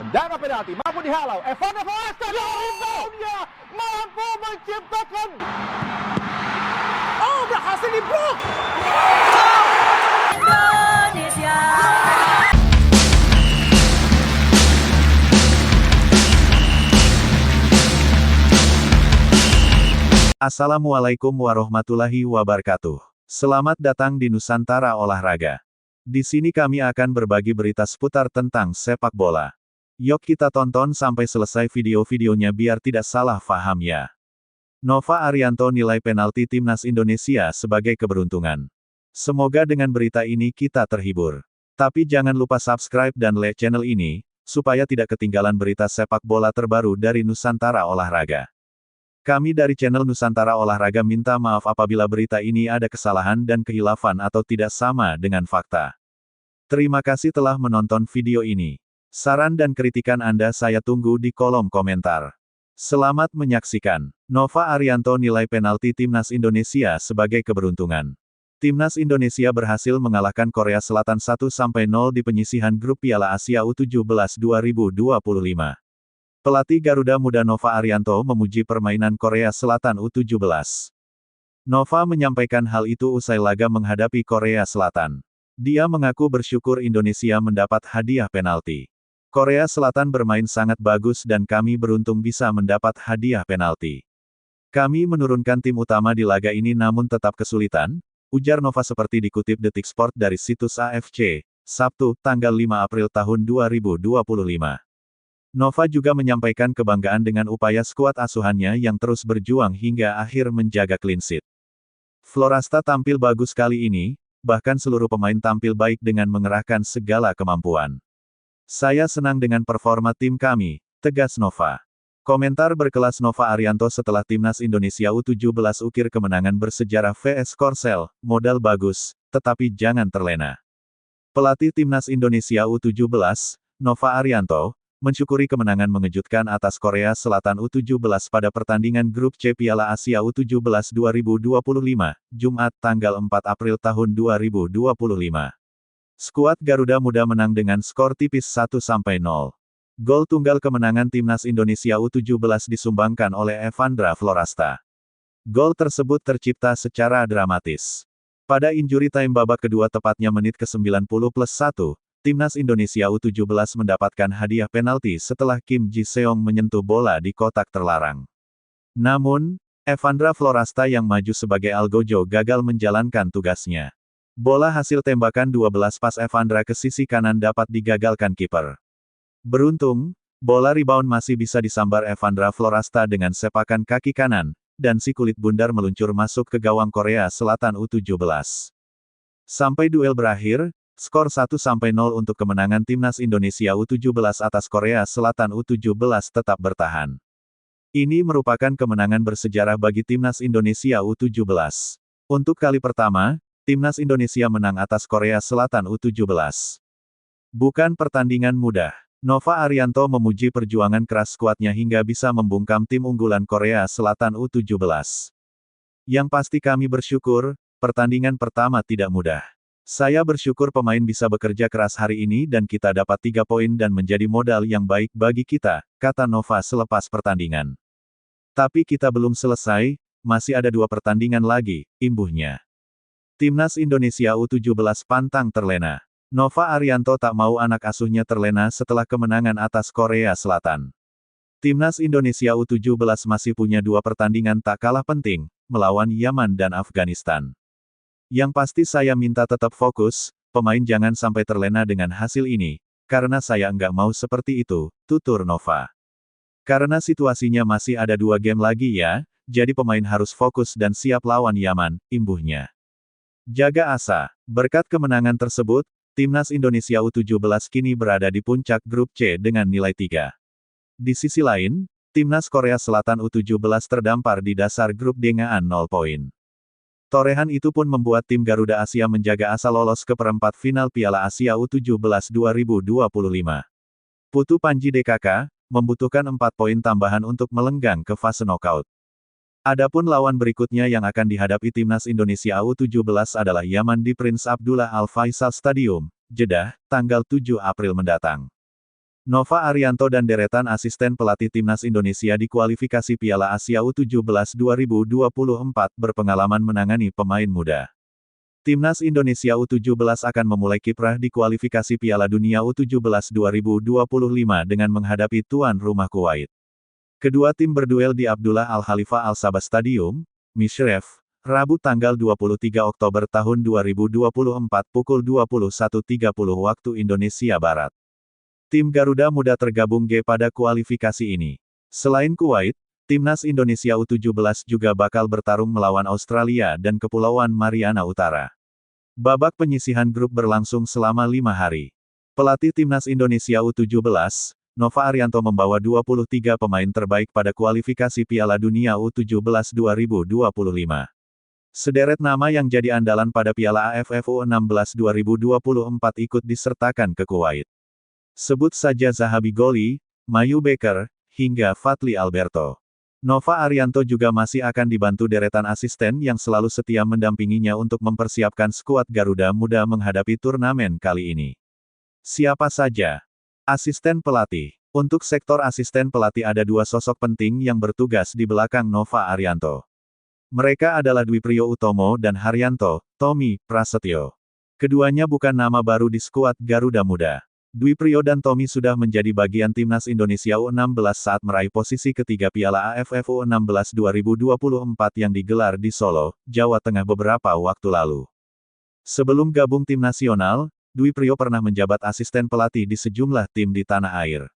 Tendangan penalti mampu dihalau. Evander Floresta dari reboundnya mampu menciptakan. Oh, berhasil diblok. Indonesia. Assalamualaikum warahmatullahi wabarakatuh. Selamat datang di Nusantara Olahraga. Di sini kami akan berbagi berita seputar tentang sepak bola. Yuk kita tonton sampai selesai video-videonya biar tidak salah paham ya. Nova Arianto nilai penalti timnas Indonesia sebagai keberuntungan. Semoga dengan berita ini kita terhibur. Tapi jangan lupa subscribe dan like channel ini, supaya tidak ketinggalan berita sepak bola terbaru dari Nusantara Olahraga. Kami dari channel Nusantara Olahraga minta maaf apabila berita ini ada kesalahan dan kehilafan atau tidak sama dengan fakta. Terima kasih telah menonton video ini. Saran dan kritikan Anda saya tunggu di kolom komentar. Selamat menyaksikan. Nova Arianto nilai penalti timnas Indonesia sebagai keberuntungan. Timnas Indonesia berhasil mengalahkan Korea Selatan 1-0 di penyisihan grup Piala Asia U17 2025. Pelatih Garuda Muda Nova Arianto memuji permainan Korea Selatan U17. Nova menyampaikan hal itu usai laga menghadapi Korea Selatan. Dia mengaku bersyukur Indonesia mendapat hadiah penalti. Korea Selatan bermain sangat bagus dan kami beruntung bisa mendapat hadiah penalti. Kami menurunkan tim utama di laga ini namun tetap kesulitan, ujar Nova seperti dikutip Detik Sport dari situs AFC, Sabtu, tanggal 5 April tahun 2025. Nova juga menyampaikan kebanggaan dengan upaya skuad asuhannya yang terus berjuang hingga akhir menjaga clean sheet. Floresta tampil bagus kali ini, bahkan seluruh pemain tampil baik dengan mengerahkan segala kemampuan. Saya senang dengan performa tim kami, tegas Nova. Komentar berkelas Nova Arianto setelah timnas Indonesia U17 ukir kemenangan bersejarah vs Korsel, modal bagus, tetapi jangan terlena. Pelatih timnas Indonesia U17, Nova Arianto, mensyukuri kemenangan mengejutkan atas Korea Selatan U17 pada pertandingan grup C Piala Asia U17 2025, Jumat tanggal 4 April tahun 2025. Skuad Garuda Muda menang dengan skor tipis 1-0. Gol tunggal kemenangan timnas Indonesia U17 disumbangkan oleh Evandra Floresta. Gol tersebut tercipta secara dramatis. Pada injury time babak kedua tepatnya menit ke-90+1, timnas Indonesia U17 mendapatkan hadiah penalti setelah Kim Ji-seong menyentuh bola di kotak terlarang. Namun, Evandra Floresta yang maju sebagai algojo gagal menjalankan tugasnya. Bola hasil tembakan 12 pas Evandra ke sisi kanan dapat digagalkan kiper. Beruntung, bola rebound masih bisa disambar Evandra Floresta dengan sepakan kaki kanan, dan si kulit bundar meluncur masuk ke gawang Korea Selatan U17. Sampai duel berakhir, skor 1-0 untuk kemenangan timnas Indonesia U17 atas Korea Selatan U17 tetap bertahan. Ini merupakan kemenangan bersejarah bagi timnas Indonesia U17. Untuk kali pertama, timnas Indonesia menang atas Korea Selatan U17. Bukan pertandingan mudah. Nova Arianto memuji perjuangan keras skuadnya hingga bisa membungkam tim unggulan Korea Selatan U17. Yang pasti kami bersyukur, pertandingan pertama tidak mudah. Saya bersyukur pemain bisa bekerja keras hari ini dan kita dapat 3 poin dan menjadi modal yang baik bagi kita, kata Nova selepas pertandingan. Tapi kita belum selesai, masih ada 2 pertandingan lagi, imbuhnya. Timnas Indonesia U17 pantang terlena. Nova Arianto tak mau anak asuhnya terlena setelah kemenangan atas Korea Selatan. Timnas Indonesia U17 masih punya 2 pertandingan tak kalah penting, melawan Yaman dan Afghanistan. Yang pasti saya minta tetap fokus, pemain jangan sampai terlena dengan hasil ini, karena saya enggak mau seperti itu, tutur Nova. Karena situasinya masih ada 2 game lagi ya, jadi pemain harus fokus dan siap lawan Yaman, imbuhnya. Jaga asa. Berkat kemenangan tersebut, timnas Indonesia U17 kini berada di puncak grup C dengan nilai 3. Di sisi lain, timnas Korea Selatan U17 terdampar di dasar grup dengan 0 poin. Torehan itu pun membuat tim Garuda Asia menjaga asa lolos ke perempat final Piala Asia U17 2025. Putu Panji DKK, membutuhkan 4 poin tambahan untuk melenggang ke fase knockout. Adapun lawan berikutnya yang akan dihadapi timnas Indonesia U17 adalah Yaman di Prince Abdullah Al Faisal Stadium, Jeddah, tanggal 7 April mendatang. Nova Arianto dan deretan asisten pelatih timnas Indonesia di kualifikasi Piala Asia U17 2024 berpengalaman menangani pemain muda. Timnas Indonesia U17 akan memulai kiprah di kualifikasi Piala Dunia U17 2025 dengan menghadapi tuan rumah Kuwait. Kedua tim berduel di Abdullah Al-Khalifa Al-Sabah Stadium, Mishref, Rabu tanggal 23 Oktober tahun 2024 pukul 21.30 waktu Indonesia Barat. Tim Garuda Muda tergabung G pada kualifikasi ini. Selain Kuwait, Timnas Indonesia U17 juga bakal bertarung melawan Australia dan Kepulauan Mariana Utara. Babak penyisihan grup berlangsung selama 5 hari. Pelatih Timnas Indonesia U17, Nova Arianto membawa 23 pemain terbaik pada kualifikasi Piala Dunia U17 2025. Sederet nama yang jadi andalan pada Piala AFF U16 2024 ikut disertakan ke Kuwait. Sebut saja Zahabi Goli, Mayu Becker, hingga Fadly Alberto. Nova Arianto juga masih akan dibantu deretan asisten yang selalu setia mendampinginya untuk mempersiapkan skuad Garuda Muda menghadapi turnamen kali ini. Siapa saja? Asisten pelatih. Untuk sektor asisten pelatih ada dua sosok penting yang bertugas di belakang Nova Arianto. Mereka adalah Dwi Priyo Utomo dan Haryanto, Tommy Prasetyo. Keduanya bukan nama baru di skuad Garuda Muda. Dwi Priyo dan Tommy sudah menjadi bagian timnas Indonesia U16 saat meraih posisi ketiga Piala AFF U16 2024 yang digelar di Solo, Jawa Tengah beberapa waktu lalu. Sebelum gabung tim nasional, Dwi Priyo pernah menjabat asisten pelatih di sejumlah tim di tanah air.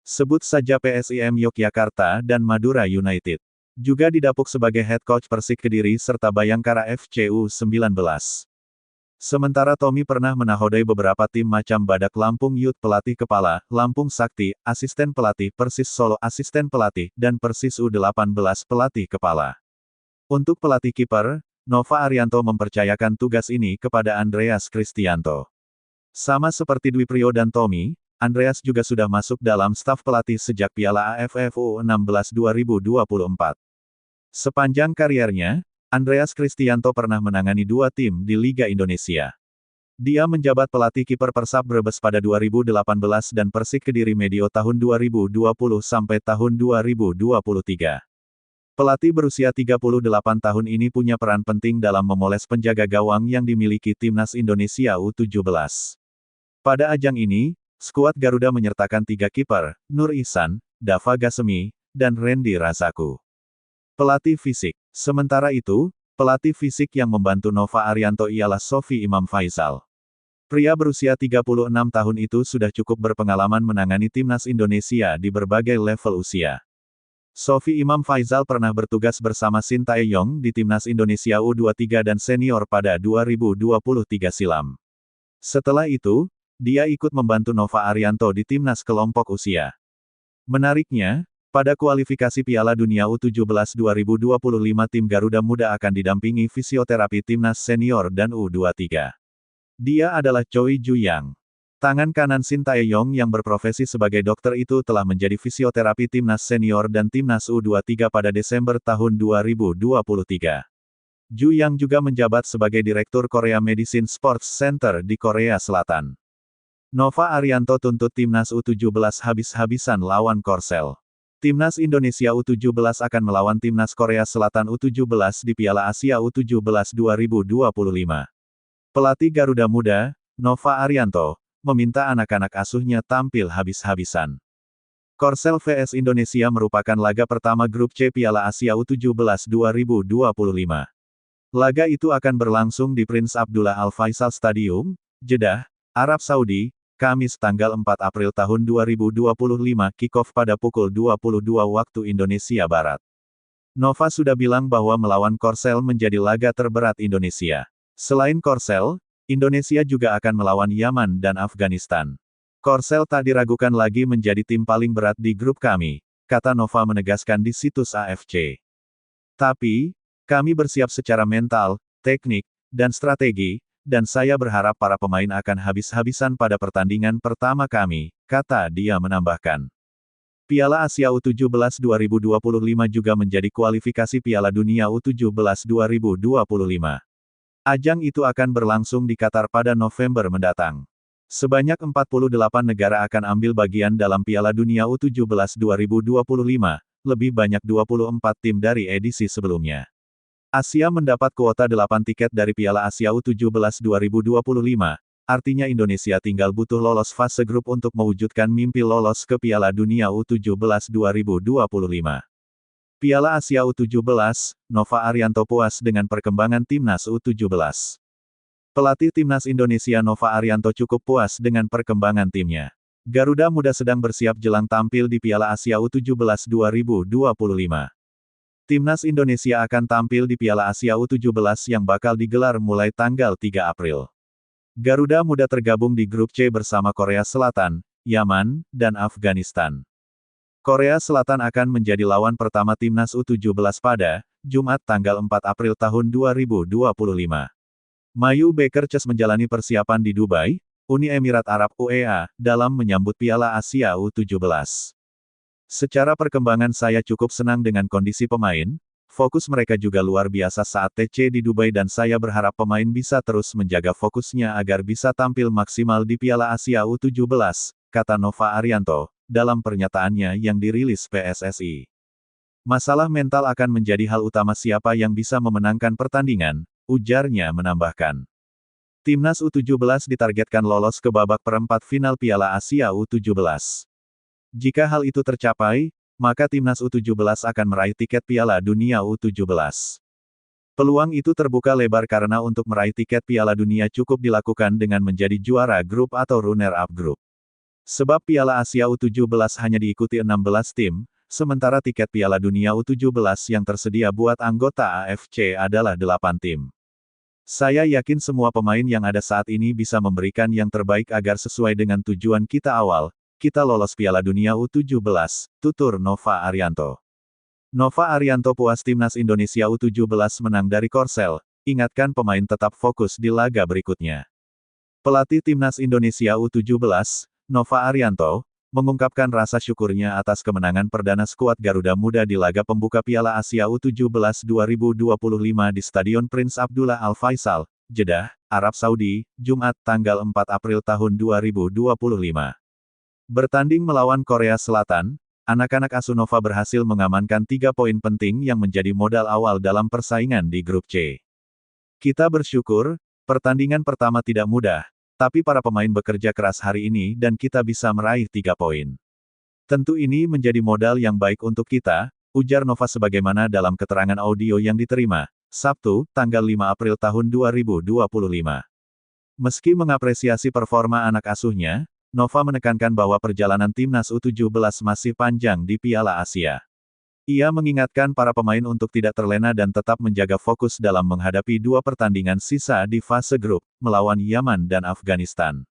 Sebut saja PSIM Yogyakarta dan Madura United. Juga didapuk sebagai head coach Persik Kediri serta Bayangkara FC U19. Sementara Tommy pernah menahodai beberapa tim macam Badak Lampung Youth pelatih kepala, Lampung Sakti, asisten pelatih Persis Solo asisten pelatih, dan Persis U18 pelatih kepala. Untuk pelatih kiper, Nova Arianto mempercayakan tugas ini kepada Andreas Kristianto. Sama seperti Dwi Priyo dan Tommy, Andreas juga sudah masuk dalam staf pelatih sejak Piala AFF U16 2024. Sepanjang kariernya, Andreas Kristianto pernah menangani dua tim di Liga Indonesia. Dia menjabat pelatih kiper Persab Brebes pada 2018 dan Persik Kediri medio tahun 2020 sampai tahun 2023. Pelatih berusia 38 tahun ini punya peran penting dalam memoles penjaga gawang yang dimiliki Timnas Indonesia U17. Pada ajang ini, skuad Garuda menyertakan 3 kiper, Nur Ihsan, Dava Gasemi, dan Randy Razaku. Pelatih fisik. Sementara itu, pelatih fisik yang membantu Nova Arianto ialah Sofi Imam Faisal. Pria berusia 36 tahun itu sudah cukup berpengalaman menangani Timnas Indonesia di berbagai level usia. Sofi Imam Faisal pernah bertugas bersama Sintayong di Timnas Indonesia U23 dan senior pada 2023 silam. Setelah itu, dia ikut membantu Nova Arianto di timnas kelompok usia. Menariknya, pada kualifikasi Piala Dunia U17 2025 tim Garuda Muda akan didampingi fisioterapi timnas senior dan U23. Dia adalah Choi Ju-yang. Tangan kanan Sintayong yang berprofesi sebagai dokter itu telah menjadi fisioterapi timnas senior dan timnas U23 pada Desember tahun 2023. Ju-yang juga menjabat sebagai Direktur Korea Medicine Sports Center di Korea Selatan. Nova Arianto tuntut Timnas U17 habis-habisan lawan Korsel. Timnas Indonesia U17 akan melawan Timnas Korea Selatan U17 di Piala Asia U17 2025. Pelatih Garuda Muda, Nova Arianto, meminta anak-anak asuhnya tampil habis-habisan. Korsel vs Indonesia merupakan laga pertama grup C Piala Asia U17 2025. Laga itu akan berlangsung di Prince Abdullah Al Faisal Stadium, Jeddah, Arab Saudi, Kamis tanggal 4 April tahun 2025 kick-off pada pukul 22 waktu Indonesia Barat. Nova sudah bilang bahwa melawan Korsel menjadi laga terberat Indonesia. Selain Korsel, Indonesia juga akan melawan Yaman dan Afghanistan. Korsel tak diragukan lagi menjadi tim paling berat di grup kami, kata Nova menegaskan di situs AFC. Tapi, kami bersiap secara mental, teknik, dan strategi, dan saya berharap para pemain akan habis-habisan pada pertandingan pertama kami, kata dia menambahkan. Piala Asia U17 2025 juga menjadi kualifikasi Piala Dunia U17 2025. Ajang itu akan berlangsung di Qatar pada November mendatang. Sebanyak 48 negara akan ambil bagian dalam Piala Dunia U17 2025, lebih banyak 24 tim dari edisi sebelumnya. Asia mendapat kuota 8 tiket dari Piala Asia U17 2025, artinya Indonesia tinggal butuh lolos fase grup untuk mewujudkan mimpi lolos ke Piala Dunia U17 2025. Piala Asia U17, Nova Arianto puas dengan perkembangan Timnas U17. Pelatih Timnas Indonesia Nova Arianto cukup puas dengan perkembangan timnya. Garuda Muda sedang bersiap jelang tampil di Piala Asia U17 2025. Timnas Indonesia akan tampil di Piala Asia U17 yang bakal digelar mulai tanggal 3 April. Garuda Muda tergabung di grup C bersama Korea Selatan, Yaman, dan Afghanistan. Korea Selatan akan menjadi lawan pertama Timnas U17 pada Jumat tanggal 4 April tahun 2025. Mayu Bekerces menjalani persiapan di Dubai, Uni Emirat Arab UEA, dalam menyambut Piala Asia U17. Secara perkembangan saya cukup senang dengan kondisi pemain, fokus mereka juga luar biasa saat TC di Dubai dan saya berharap pemain bisa terus menjaga fokusnya agar bisa tampil maksimal di Piala Asia U17, kata Nova Arianto, dalam pernyataannya yang dirilis PSSI. Masalah mental akan menjadi hal utama siapa yang bisa memenangkan pertandingan, ujarnya menambahkan. Timnas U17 ditargetkan lolos ke babak perempat final Piala Asia U17. Jika hal itu tercapai, maka Timnas U17 akan meraih tiket Piala Dunia U17. Peluang itu terbuka lebar karena untuk meraih tiket Piala Dunia cukup dilakukan dengan menjadi juara grup atau runner-up grup. Sebab Piala Asia U17 hanya diikuti 16 tim, sementara tiket Piala Dunia U17 yang tersedia buat anggota AFC adalah 8 tim. Saya yakin semua pemain yang ada saat ini bisa memberikan yang terbaik agar sesuai dengan tujuan kita awal, kita lolos Piala Dunia U17, tutur Nova Arianto. Nova Arianto puas Timnas Indonesia U17 menang dari Korsel, ingatkan pemain tetap fokus di laga berikutnya. Pelatih Timnas Indonesia U17, Nova Arianto, mengungkapkan rasa syukurnya atas kemenangan perdana skuad Garuda Muda di laga pembuka Piala Asia U17 2025 di Stadion Prince Abdullah Al Faisal, Jeddah, Arab Saudi, Jumat tanggal 4 April tahun 2025. Bertanding melawan Korea Selatan, anak-anak asuh Nova berhasil mengamankan 3 poin penting yang menjadi modal awal dalam persaingan di grup C. Kita bersyukur, pertandingan pertama tidak mudah, tapi para pemain bekerja keras hari ini dan kita bisa meraih 3 poin. Tentu ini menjadi modal yang baik untuk kita, ujar Nova sebagaimana dalam keterangan audio yang diterima, Sabtu, tanggal 5 April tahun 2025. Meski mengapresiasi performa anak asuhnya, Nova menekankan bahwa perjalanan Timnas U17 masih panjang di Piala Asia. Ia mengingatkan para pemain untuk tidak terlena dan tetap menjaga fokus dalam menghadapi 2 pertandingan sisa di fase grup, melawan Yaman dan Afghanistan.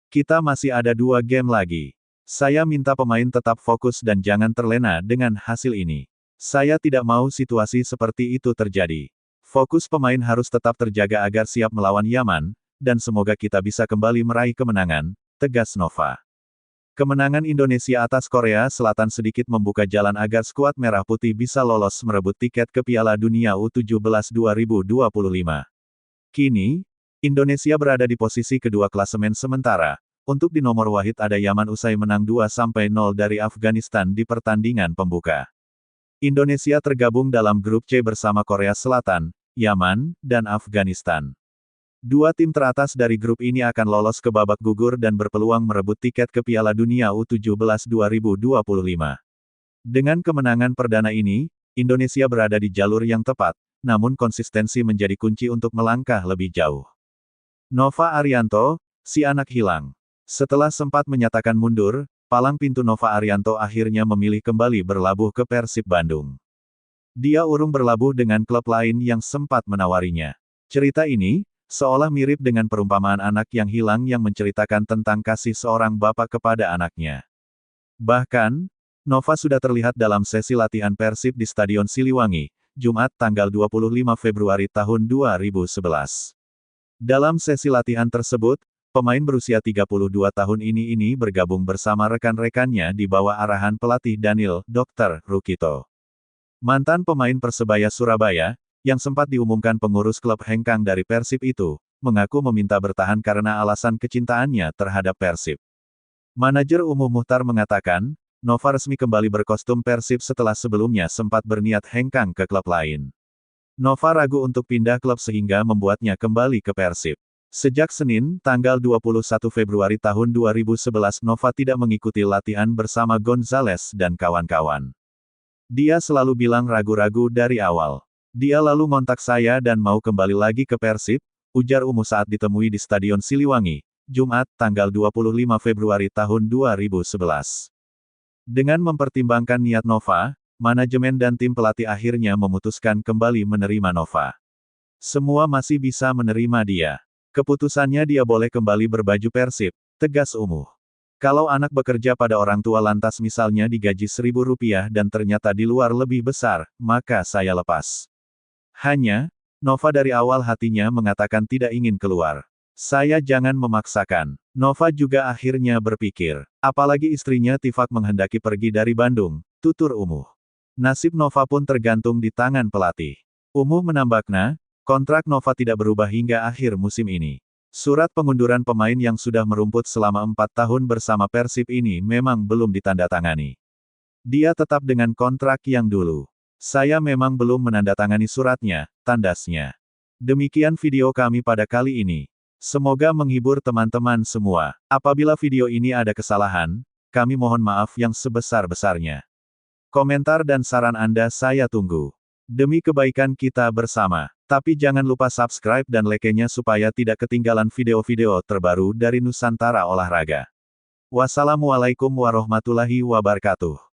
Kita masih ada 2 game lagi. Saya minta pemain tetap fokus dan jangan terlena dengan hasil ini. Saya tidak mau situasi seperti itu terjadi. Fokus pemain harus tetap terjaga agar siap melawan Yaman, dan semoga kita bisa kembali meraih kemenangan, tegas Nova. Kemenangan Indonesia atas Korea Selatan sedikit membuka jalan agar skuad Merah Putih bisa lolos merebut tiket ke Piala Dunia U17 2025. Kini, Indonesia berada di posisi kedua klasemen sementara. Untuk di nomor wahid ada Yaman usai menang 2-0 dari Afghanistan di pertandingan pembuka. Indonesia tergabung dalam grup C bersama Korea Selatan, Yaman, dan Afghanistan. 2 tim teratas dari grup ini akan lolos ke babak gugur dan berpeluang merebut tiket ke Piala Dunia U17 2025. Dengan kemenangan perdana ini, Indonesia berada di jalur yang tepat, namun konsistensi menjadi kunci untuk melangkah lebih jauh. Nova Arianto, si anak hilang. Setelah sempat menyatakan mundur, palang pintu Nova Arianto akhirnya memilih kembali berlabuh ke Persib Bandung. Dia urung berlabuh dengan klub lain yang sempat menawarinya. Cerita ini, seolah mirip dengan perumpamaan anak yang hilang yang menceritakan tentang kasih seorang bapak kepada anaknya. Bahkan, Nova sudah terlihat dalam sesi latihan Persib di Stadion Siliwangi, Jumat tanggal 25 Februari tahun 2011. Dalam sesi latihan tersebut, pemain berusia 32 tahun ini bergabung bersama rekan-rekannya di bawah arahan pelatih Daniel, Dr. Rukito. Mantan pemain Persebaya Surabaya, yang sempat diumumkan pengurus klub hengkang dari Persib itu, mengaku meminta bertahan karena alasan kecintaannya terhadap Persib. Manajer Umuh Muchtar mengatakan, Nova resmi kembali berkostum Persib setelah sebelumnya sempat berniat hengkang ke klub lain. Nova ragu untuk pindah klub sehingga membuatnya kembali ke Persib. Sejak Senin, tanggal 21 Februari tahun 2011 Nova tidak mengikuti latihan bersama Gonzalez dan kawan-kawan. Dia selalu bilang ragu-ragu dari awal. Dia lalu ngontak saya dan mau kembali lagi ke Persib, ujar Umuh saat ditemui di Stadion Siliwangi, Jumat, tanggal 25 Februari tahun 2011. Dengan mempertimbangkan niat Nova, manajemen dan tim pelatih akhirnya memutuskan kembali menerima Nova. Semua masih bisa menerima dia. Keputusannya dia boleh kembali berbaju Persib, tegas Umuh. Kalau anak bekerja pada orang tua lantas misalnya digaji Rp1.000 dan ternyata di luar lebih besar, maka saya lepas. Hanya, Nova dari awal hatinya mengatakan tidak ingin keluar. Saya jangan memaksakan. Nova juga akhirnya berpikir. Apalagi istrinya Tifak menghendaki pergi dari Bandung, tutur Umuh. Nasib Nova pun tergantung di tangan pelatih. Umuh menambahkan, kontrak Nova tidak berubah hingga akhir musim ini. Surat pengunduran pemain yang sudah merumput selama 4 tahun bersama Persib ini memang belum ditandatangani. Dia tetap dengan kontrak yang dulu. Saya memang belum menandatangani suratnya, tandasnya. Demikian video kami pada kali ini. Semoga menghibur teman-teman semua. Apabila video ini ada kesalahan, kami mohon maaf yang sebesar-besarnya. Komentar dan saran Anda saya tunggu. Demi kebaikan kita bersama. Tapi jangan lupa subscribe dan like-nya supaya tidak ketinggalan video-video terbaru dari Nusantara Olahraga. Wassalamualaikum warahmatullahi wabarakatuh.